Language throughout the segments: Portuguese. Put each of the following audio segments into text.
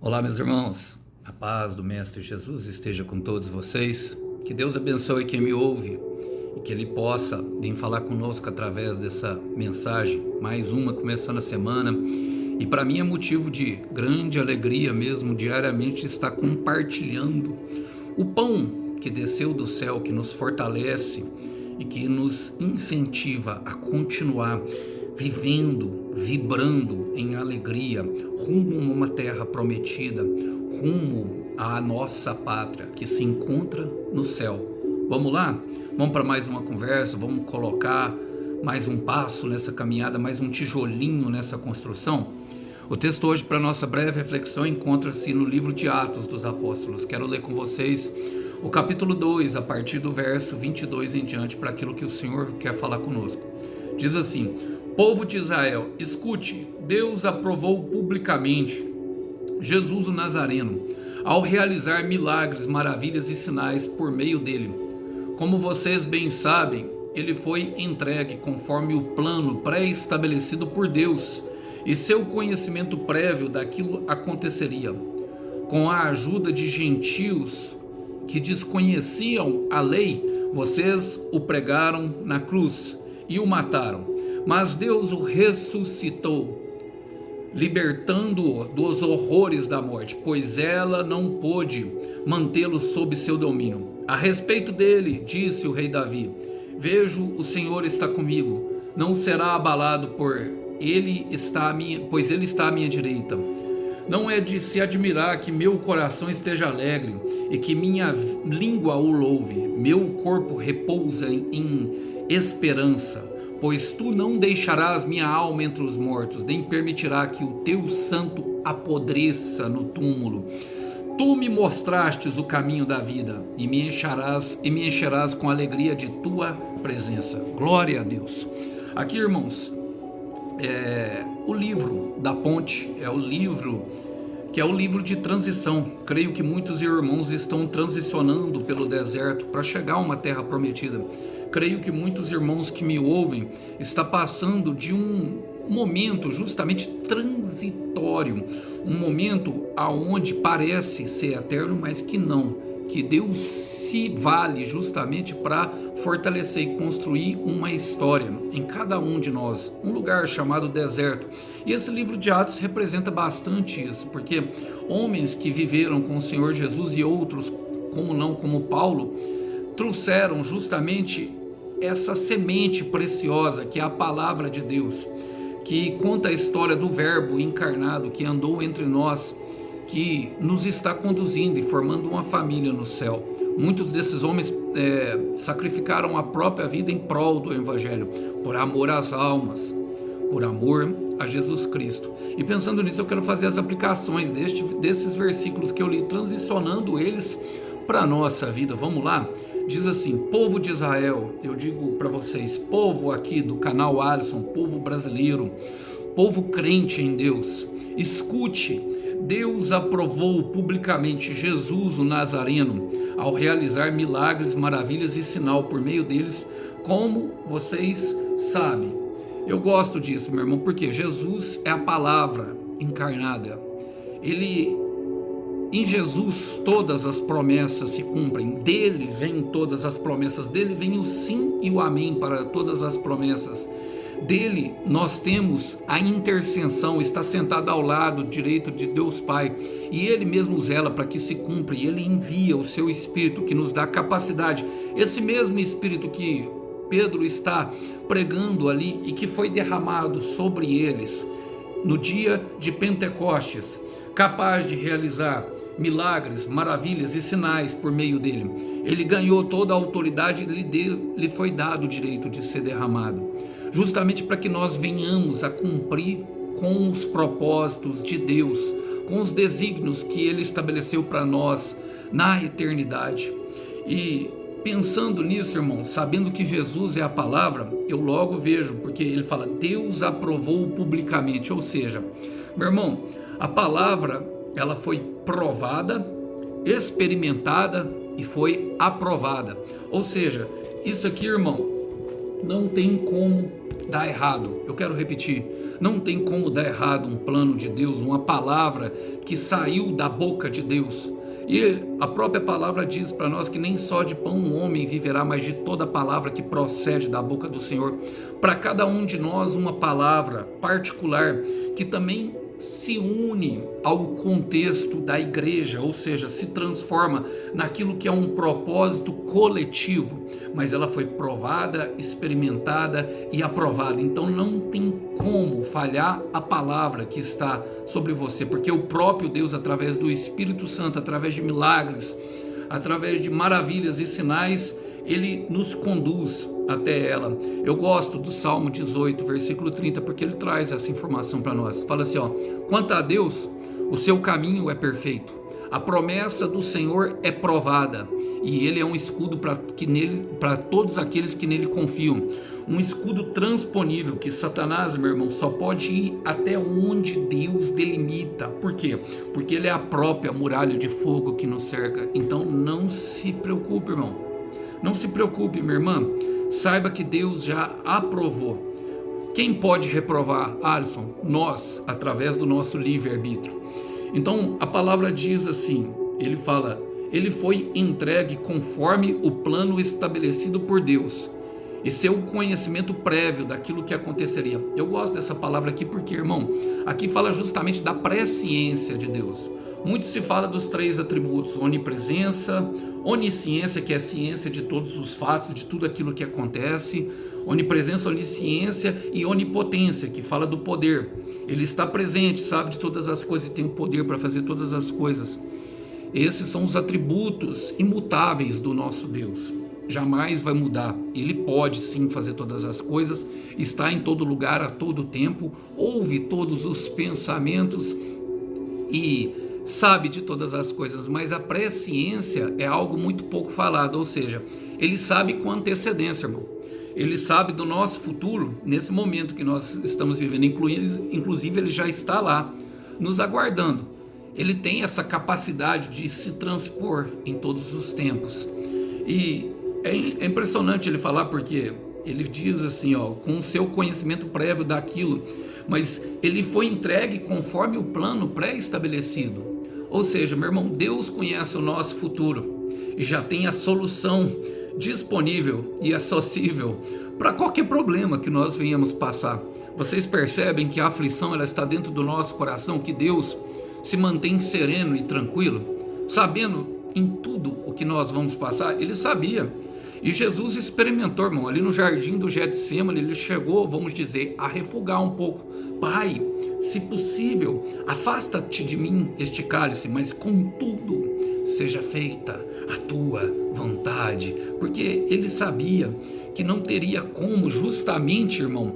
Olá, meus irmãos, a paz do Mestre Jesus esteja com todos vocês, que Deus abençoe quem me ouve e que Ele possa vir falar conosco através dessa mensagem, mais uma começando a semana, e para mim é motivo de grande alegria mesmo diariamente estar compartilhando o pão que desceu do céu, que nos fortalece e que nos incentiva a continuar vivendo, vibrando em alegria, rumo a uma terra prometida, rumo à nossa pátria que se encontra no céu. Vamos lá? Vamos para mais uma conversa, vamos colocar mais um passo nessa caminhada, mais um tijolinho nessa construção? O texto hoje para nossa breve reflexão encontra-se no livro de Atos dos Apóstolos. Quero ler com vocês o capítulo 2, a partir do verso 22 em diante, para aquilo que o Senhor quer falar conosco. Diz assim: povo de Israel, escute, Deus aprovou publicamente Jesus o Nazareno, ao realizar milagres, maravilhas e sinais por meio dele. Como vocês bem sabem, ele foi entregue conforme o plano pré-estabelecido por Deus, e seu conhecimento prévio daquilo aconteceria. Com a ajuda de gentios que desconheciam a lei, vocês o pregaram na cruz e o mataram. Mas Deus o ressuscitou, libertando-o dos horrores da morte, pois ela não pôde mantê-lo sob seu domínio. A respeito dele, disse o rei Davi: vejo, o Senhor está comigo, não será abalado, pois ele está à minha direita. Não é de se admirar que meu coração esteja alegre e que minha língua o louve. Meu corpo repousa em esperança, pois tu não deixarás minha alma entre os mortos, nem permitirá que o teu santo apodreça no túmulo. Tu me mostrastes o caminho da vida e me encherás com a alegria de tua presença. Glória a Deus. Aqui, irmãos, o livro da ponte é o livro que é o livro de transição. Creio que muitos irmãos estão transicionando pelo deserto para chegar a uma terra prometida. Creio que muitos irmãos que me ouvem estão passando de um momento justamente transitório, um momento aonde parece ser eterno, mas que não, que Deus se vale justamente para fortalecer e construir uma história em cada um de nós, um lugar chamado deserto. E esse livro de Atos representa bastante isso, porque homens que viveram com o Senhor Jesus e outros, como Paulo, trouxeram justamente essa semente preciosa que é a palavra de Deus, que conta a história do Verbo encarnado que andou entre nós, que nos está conduzindo e formando uma família no céu. Muitos desses homens sacrificaram a própria vida em prol do Evangelho, por amor às almas, por amor a Jesus Cristo. E pensando nisso, eu quero fazer as aplicações desses versículos que eu li, transicionando eles para a nossa vida. Vamos lá? Diz assim: povo de Israel, eu digo para vocês, povo aqui do canal Alisson, povo brasileiro, povo crente em Deus, escute, Deus aprovou publicamente Jesus o Nazareno, ao realizar milagres, maravilhas e sinal por meio deles, como vocês sabem. Eu gosto disso, meu irmão, porque Jesus é a palavra encarnada. Em Jesus todas as promessas se cumprem, dele vêm todas as promessas, dele vem o sim e o amém para todas as promessas. Dele nós temos a intercessão, está sentado ao lado direito de Deus Pai, e ele mesmo zela para que se cumpra, e ele envia o seu Espírito que nos dá capacidade, esse mesmo Espírito que Pedro está pregando ali e que foi derramado sobre eles no dia de Pentecostes, capaz de realizar milagres, maravilhas e sinais por meio dele. Ele ganhou toda a autoridade e lhe foi dado o direito de ser derramado, justamente para que nós venhamos a cumprir com os propósitos de Deus, com os desígnios que ele estabeleceu para nós na eternidade. E pensando nisso, irmão, sabendo que Jesus é a palavra, eu logo vejo, porque ele fala, Deus aprovou publicamente, ou seja, meu irmão, a palavra, ela foi provada, experimentada e foi aprovada. Ou seja, isso aqui, irmão, não tem como dar errado. Eu quero repetir, não tem como dar errado um plano de Deus, uma palavra que saiu da boca de Deus. E a própria palavra diz para nós que nem só de pão o homem viverá, mas de toda palavra que procede da boca do Senhor. Para cada um de nós, uma palavra particular que também se une ao contexto da igreja, ou seja, se transforma naquilo que é um propósito coletivo, mas ela foi provada, experimentada e aprovada. Então não tem como falhar a palavra que está sobre você, porque o próprio Deus, através do Espírito Santo, através de milagres, através de maravilhas e sinais, ele nos conduz até ela. Eu gosto do Salmo 18, versículo 30, porque ele traz essa informação para nós. Fala assim, quanto a Deus, o seu caminho é perfeito, a promessa do Senhor é provada, e ele é um escudo para todos aqueles que nele confiam. Um escudo transponível, que Satanás, meu irmão, só pode ir até onde Deus delimita. Por quê? Porque ele é a própria muralha de fogo que nos cerca. Então não se preocupe, irmão. Não se preocupe, minha irmã, saiba que Deus já aprovou. Quem pode reprovar, Alisson? Nós, através do nosso livre-arbítrio. Então, a palavra diz assim, ele fala, ele foi entregue conforme o plano estabelecido por Deus e seu conhecimento prévio daquilo que aconteceria. Eu gosto dessa palavra aqui porque, irmão, aqui fala justamente da presciência de Deus. Muito se fala dos 3 atributos: onipresença, onisciência, que é a ciência de todos os fatos, de tudo aquilo que acontece, onipresença, onisciência e onipotência, que fala do poder. Ele está presente, sabe de todas as coisas e tem o poder para fazer todas as coisas. Esses são os atributos imutáveis do nosso Deus. Jamais vai mudar. Ele pode sim fazer todas as coisas, está em todo lugar, a todo tempo, ouve todos os pensamentos e sabe de todas as coisas, mas a presciência é algo muito pouco falado, ou seja, ele sabe com antecedência, irmão. Ele sabe do nosso futuro, nesse momento que nós estamos vivendo, inclusive ele já está lá, nos aguardando. Ele tem essa capacidade de se transpor em todos os tempos. E é impressionante ele falar, porque ele diz assim, com o seu conhecimento prévio daquilo, mas ele foi entregue conforme o plano pré-estabelecido. Ou seja, meu irmão, Deus conhece o nosso futuro e já tem a solução disponível e acessível para qualquer problema que nós venhamos passar. Vocês percebem que a aflição ela está dentro do nosso coração, que Deus se mantém sereno e tranquilo, sabendo em tudo o que nós vamos passar. Ele sabia. E Jesus experimentou, irmão, ali no jardim do Getsêmani, ele chegou, vamos dizer, a refugar um pouco. Pai, se possível, afasta-te de mim este cálice, mas contudo, seja feita a tua vontade. Porque ele sabia que não teria como, justamente, irmão,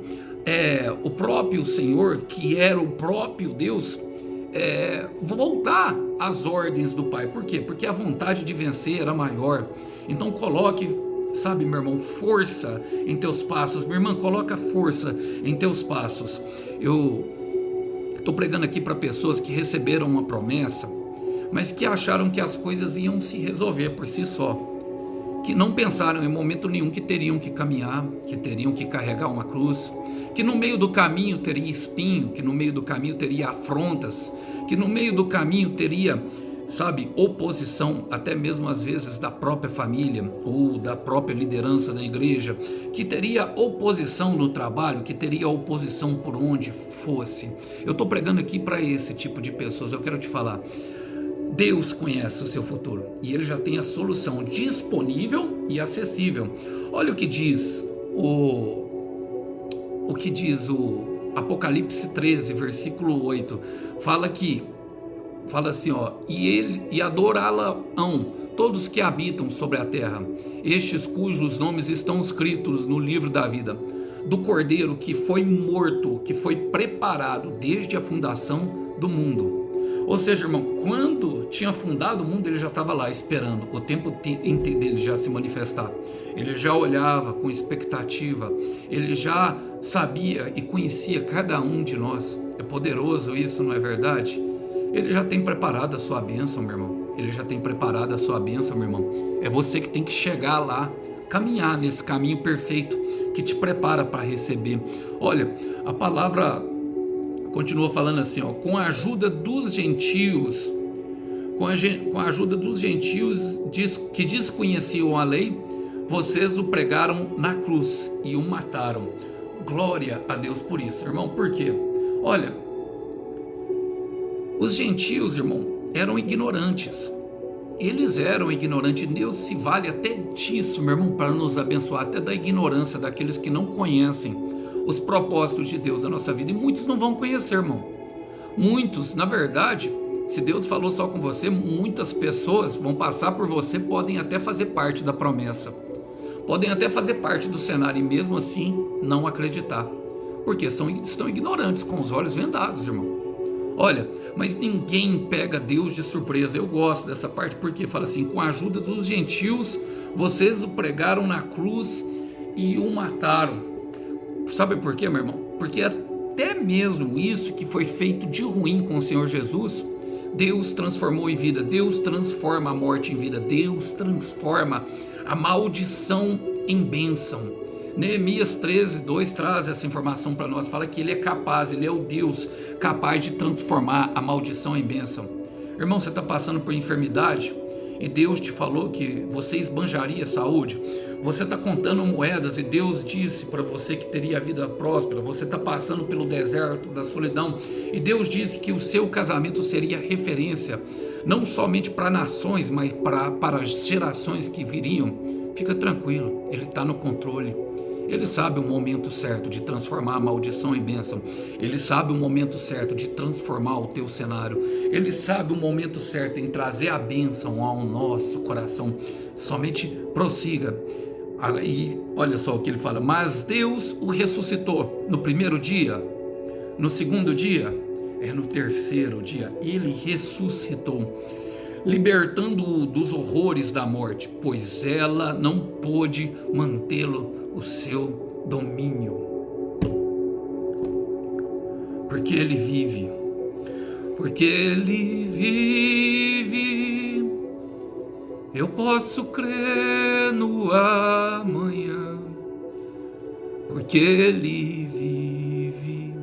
o próprio Senhor, que era o próprio Deus, voltar às ordens do Pai. Por quê? Porque a vontade de vencer era maior. Então coloque, sabe, meu irmão, força em teus passos. Minha irmã, coloca força em teus passos. Eu estou pregando aqui para pessoas que receberam uma promessa, mas que acharam que as coisas iam se resolver por si só, que não pensaram em momento nenhum que teriam que caminhar, que teriam que carregar uma cruz, que no meio do caminho teria espinho, que no meio do caminho teria afrontas, que no meio do caminho teria, sabe, oposição, até mesmo às vezes da própria família ou da própria liderança da igreja, que teria oposição no trabalho, que teria oposição por onde fosse. Eu estou pregando aqui para esse tipo de pessoas. Eu quero te falar, Deus conhece o seu futuro e Ele já tem a solução disponível e acessível. Olha o que diz o Apocalipse 13, versículo 8, fala assim, e adorá-la-ão todos que habitam sobre a terra, estes cujos nomes estão escritos no livro da vida, do Cordeiro que foi morto, que foi preparado desde a fundação do mundo. Ou seja, irmão, quando tinha fundado o mundo, ele já estava lá esperando o tempo dele já se manifestar. Ele já olhava com expectativa, ele já sabia e conhecia cada um de nós. É poderoso isso, não é verdade? Ele já tem preparado a sua bênção, meu irmão. Ele já tem preparado a sua bênção, meu irmão. É você que tem que chegar lá, caminhar nesse caminho perfeito que te prepara para receber. Olha, a palavra continua falando assim, ó, com a ajuda dos gentios, com a ajuda dos gentios que desconheciam a lei, vocês o pregaram na cruz e o mataram. Glória a Deus por isso, irmão. Por quê? Olha, os gentios, irmão, eram ignorantes. Eles eram ignorantes. Deus se vale até disso, meu irmão, para nos abençoar, até da ignorância daqueles que não conhecem os propósitos de Deus na nossa vida. E muitos não vão conhecer, irmão. Muitos, na verdade, se Deus falou só com você, muitas pessoas vão passar por você, podem até fazer parte da promessa, podem até fazer parte do cenário e mesmo assim não acreditar, porque estão ignorantes, com os olhos vendados, irmão. Olha, mas ninguém pega Deus de surpresa. Eu gosto dessa parte porque fala assim, com a ajuda dos gentios, vocês o pregaram na cruz e o mataram. Sabe por quê, meu irmão? Porque até mesmo isso que foi feito de ruim com o Senhor Jesus, Deus transformou em vida. Deus transforma a morte em vida. Deus transforma a maldição em bênção. Neemias 13:2 traz essa informação para nós, fala que ele é capaz, ele é o Deus capaz de transformar a maldição em bênção. Irmão, você está passando por enfermidade e Deus te falou que você esbanjaria saúde. Você está contando moedas e Deus disse para você que teria vida próspera. Você está passando pelo deserto da solidão e Deus disse que o seu casamento seria referência, não somente para nações, mas para as gerações que viriam. Fica tranquilo, Ele está no controle. Ele sabe o momento certo de transformar a maldição em bênção. Ele sabe o momento certo de transformar o teu cenário. Ele sabe o momento certo em trazer a bênção ao nosso coração. Somente prossiga. E olha só o que ele fala. Mas Deus o ressuscitou no primeiro dia, no segundo dia, no terceiro dia. Ele ressuscitou, libertando-o dos horrores da morte, pois ela não pôde mantê-lo o seu domínio. Porque ele vive, eu posso crer no amanhã, porque ele vive.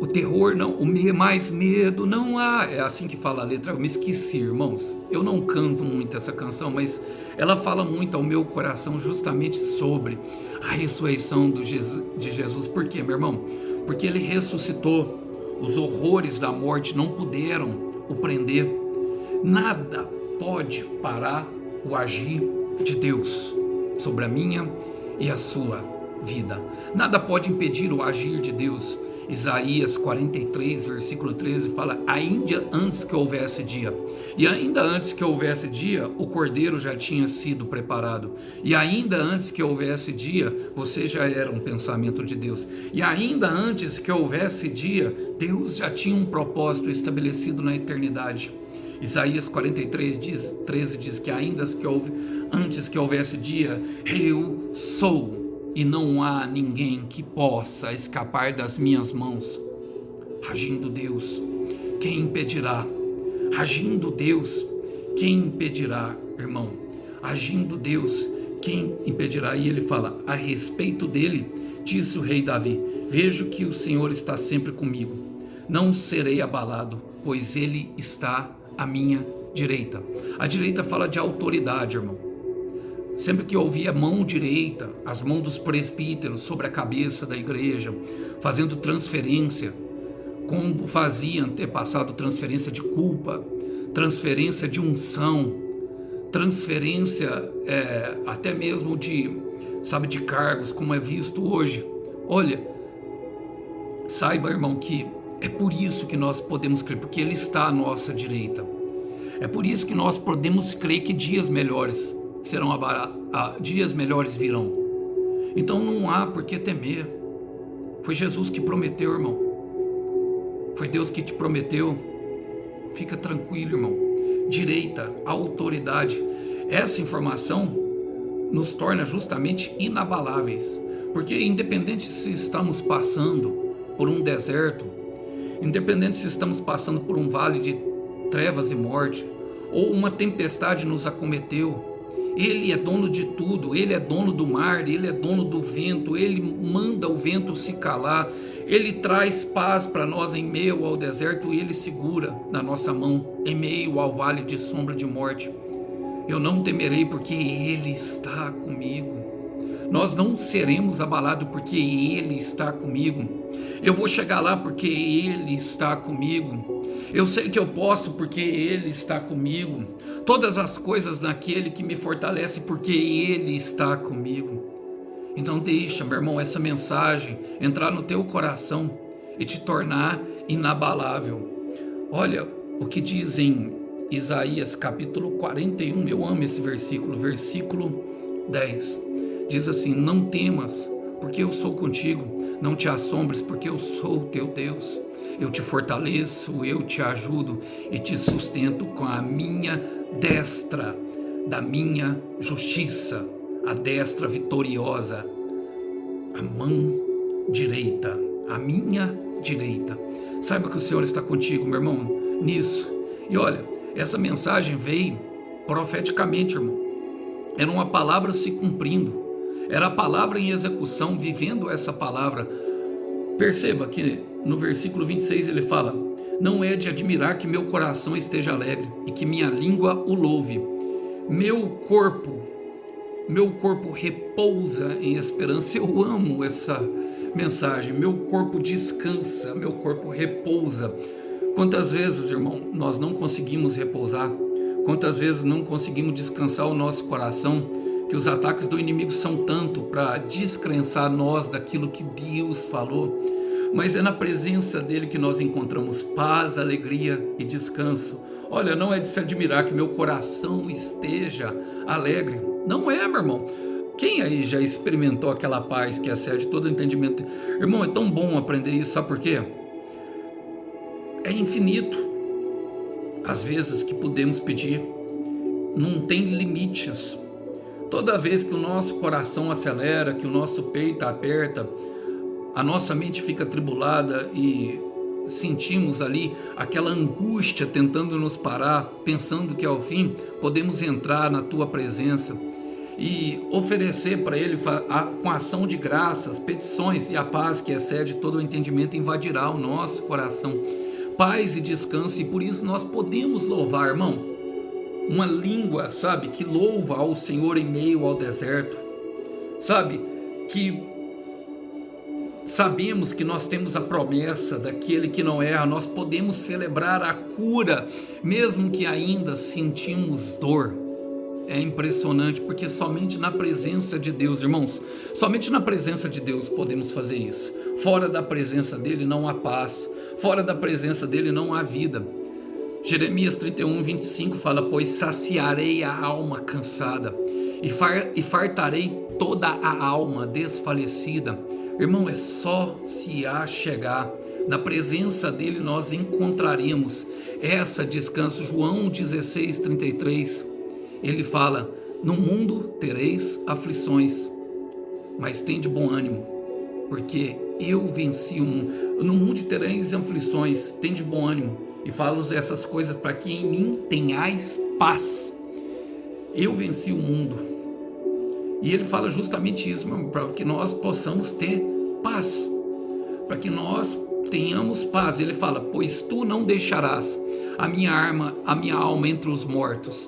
O terror não, mais medo não há. É assim que fala a letra. Eu me esqueci, irmãos. Eu não canto muito essa canção, mas ela fala muito ao meu coração justamente sobre a ressurreição de Jesus. Por quê, meu irmão? Porque ele ressuscitou. Os horrores da morte não puderam o prender. Nada pode parar o agir de Deus sobre a minha e a sua vida. Nada pode impedir o agir de Deus. Isaías 43, versículo 13 fala, ainda antes que houvesse dia, e ainda antes que houvesse dia, o cordeiro já tinha sido preparado, e ainda antes que houvesse dia, você já era um pensamento de Deus, e ainda antes que houvesse dia, Deus já tinha um propósito estabelecido na eternidade. Isaías 43, 13 diz que antes que houvesse dia, eu sou, e não há ninguém que possa escapar das minhas mãos. Agindo Deus, quem impedirá? Agindo Deus, quem impedirá, irmão? Agindo Deus, quem impedirá? E ele fala, a respeito dele, disse o rei Davi, vejo que o Senhor está sempre comigo, não serei abalado, pois ele está à minha direita. A direita fala de autoridade, irmão. Sempre que eu ouvia a mão direita, as mãos dos presbíteros sobre a cabeça da igreja, fazendo transferência, como fazia antepassado, transferência de culpa, transferência de unção, transferência até mesmo de cargos, como é visto hoje. Olha, saiba, irmão, que é por isso que nós podemos crer, porque Ele está à nossa direita. É por isso que nós podemos crer que dias melhores dias melhores virão. Então não há por que temer. Foi Jesus que prometeu, irmão. Foi Deus que te prometeu. Fica tranquilo, irmão. Direita, autoridade. Essa informação nos torna justamente inabaláveis. Porque independente se estamos passando por um deserto, independente se estamos passando por um vale de trevas e morte, ou uma tempestade nos acometeu. Ele é dono de tudo, Ele é dono do mar, Ele é dono do vento, Ele manda o vento se calar, Ele traz paz para nós em meio ao deserto, Ele segura na nossa mão em meio ao vale de sombra de morte. Eu não temerei porque Ele está comigo. Nós não seremos abalados porque Ele está comigo. Eu vou chegar lá porque Ele está comigo. Eu sei que eu posso porque Ele está comigo. Todas as coisas naquele que me fortalece porque Ele está comigo. Então deixa, meu irmão, essa mensagem entrar no teu coração e te tornar inabalável. Olha o que diz em Isaías capítulo 41, eu amo esse versículo, versículo 10. Diz assim: não temas, porque eu sou contigo, não te assombres, porque eu sou o teu Deus. Eu te fortaleço, eu te ajudo e te sustento com a minha destra, da minha justiça, a destra vitoriosa, a mão direita, a minha direita. Saiba que o Senhor está contigo, meu irmão, nisso. E olha, essa mensagem veio profeticamente, irmão. Era uma palavra se cumprindo. Era a palavra em execução, vivendo essa palavra. Perceba que no versículo 26 ele fala: não é de admirar que meu coração esteja alegre e que minha língua o louve. Meu corpo repousa em esperança. Eu amo essa mensagem. Meu corpo descansa, meu corpo repousa. Quantas vezes, irmão, nós não conseguimos repousar? Quantas vezes não conseguimos descansar o nosso coração? Que os ataques do inimigo são tanto para descrençar nós daquilo que Deus falou. Mas é na presença dele que nós encontramos paz, alegria e descanso. Olha, não é de se admirar que meu coração esteja alegre. Não é, meu irmão. Quem aí já experimentou aquela paz que excede todo entendimento? Irmão, é tão bom aprender isso, sabe por quê? É infinito. As vezes que podemos pedir, não tem limites. Toda vez que o nosso coração acelera, que o nosso peito aperta, a nossa mente fica atribulada e sentimos ali aquela angústia tentando nos parar, pensando que ao fim podemos entrar na tua presença e oferecer para Ele com ação de graças, petições, e a paz que excede todo o entendimento invadirá o nosso coração. Paz e descanso, e por isso nós podemos louvar, irmão. Uma língua, sabe, que louva ao Senhor em meio ao deserto, sabe, que sabemos que nós temos a promessa daquele que não erra, nós podemos celebrar a cura, mesmo que ainda sentimos dor. É impressionante, porque somente na presença de Deus, irmãos, somente na presença de Deus podemos fazer isso. Fora da presença dele não há paz, fora da presença dele não há vida. Jeremias 31, 25 fala: pois saciarei a alma cansada e fartarei toda a alma desfalecida. Irmão, é só se achegar. Na presença dele nós encontraremos essa descanso. João 16, 33, ele fala: no mundo tereis aflições, mas tende bom ânimo, porque eu venci o mundo. No mundo tereis aflições, tende bom ânimo. E falo essas coisas para que em mim tenhais paz. Eu venci o mundo. E ele fala justamente isso, para que nós possamos ter paz, para que nós tenhamos paz. Ele fala: pois tu não deixarás a minha alma entre os mortos,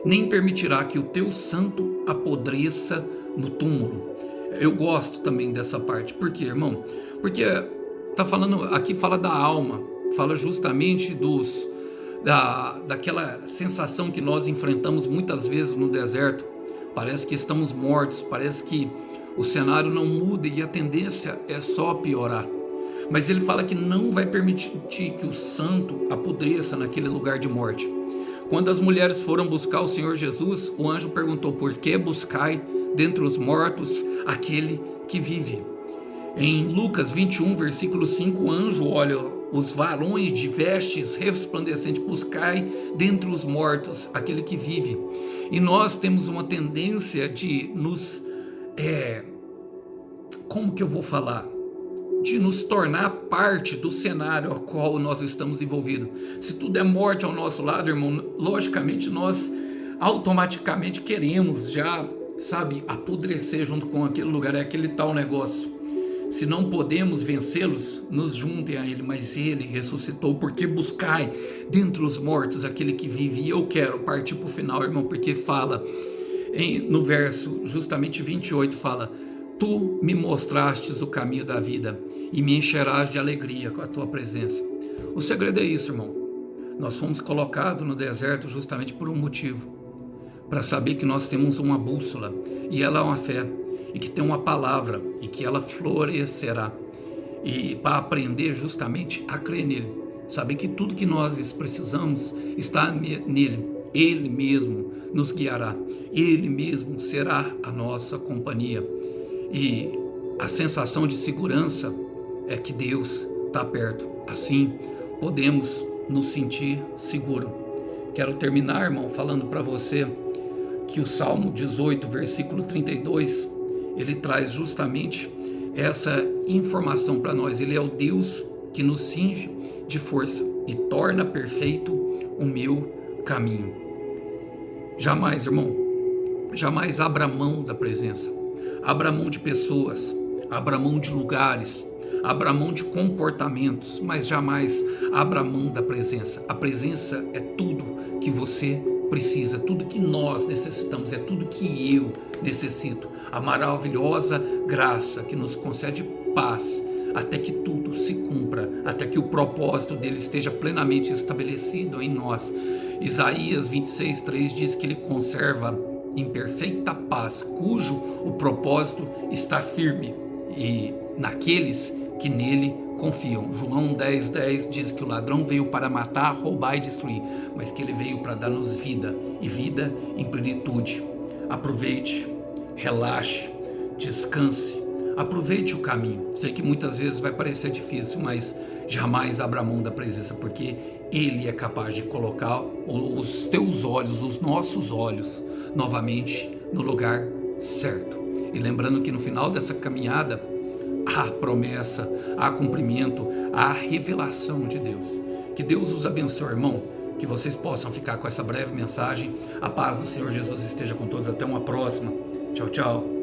nem permitirá que o teu santo apodreça no túmulo. Eu gosto também dessa parte. Por quê, irmão? Porque está falando aqui, fala da alma, fala justamente daquela sensação que nós enfrentamos muitas vezes no deserto. Parece que estamos mortos, parece que o cenário não muda e a tendência é só piorar. Mas ele fala que não vai permitir que o santo apodreça naquele lugar de morte. Quando as mulheres foram buscar o Senhor Jesus, o anjo perguntou: por que buscai dentre os mortos aquele que vive? Em Lucas 21, versículo 5, o anjo olha os varões de vestes resplandecentes: buscai dentre os mortos aquele que vive. E nós temos uma tendência de nos... como que eu vou falar? de nos tornar parte do cenário ao qual nós estamos envolvidos. Se tudo é morte ao nosso lado, irmão, logicamente nós automaticamente queremos já, sabe, apodrecer junto com aquele lugar, é aquele tal negócio. Se não podemos vencê-los, nos juntem a Ele, mas Ele ressuscitou, porque buscai dentre os mortos aquele que vive. E eu quero partir para o final, irmão, porque fala, no verso justamente 28, fala: Tu me mostrastes o caminho da vida e me encherás de alegria com a tua presença. O segredo é isso, irmão. Nós fomos colocados no deserto justamente por um motivo, para saber que nós temos uma bússola, e ela é uma fé, e que tem uma palavra, e que ela florescerá, e para aprender justamente a crer nele, saber que tudo que nós precisamos está nele. Ele mesmo nos guiará, Ele mesmo será a nossa companhia, e a sensação de segurança é que Deus está perto. Assim podemos nos sentir seguros. Quero terminar, irmão, falando para você que o Salmo 18, versículo 32, ele traz justamente essa informação para nós. Ele é o Deus que nos cinge de força e torna perfeito o meu caminho. Jamais, irmão, jamais abra mão da presença, abra mão de pessoas, abra mão de lugares, abra mão de comportamentos, mas jamais abra mão da presença. A presença é tudo que você precisa, tudo que nós necessitamos, é tudo que eu necessito. A maravilhosa graça que nos concede paz, até que tudo se cumpra, até que o propósito dele esteja plenamente estabelecido em nós. Isaías 26:3 diz que ele conserva em perfeita paz, cujo o propósito está firme, e naqueles que nele confiam. João 10:10 diz que o ladrão veio para matar, roubar e destruir, mas que ele veio para dar-nos vida, e vida em plenitude. Aproveite, relaxe, descanse, aproveite o caminho. Sei que muitas vezes vai parecer difícil, mas jamais abra mão da presença, porque Ele é capaz de colocar os teus olhos, os nossos olhos, novamente no lugar certo. E lembrando que no final dessa caminhada há promessa, há cumprimento, há revelação de Deus. Que Deus os abençoe, irmão, que vocês possam ficar com essa breve mensagem. A paz do Senhor Jesus esteja com todos. Até uma próxima. Tchau, tchau.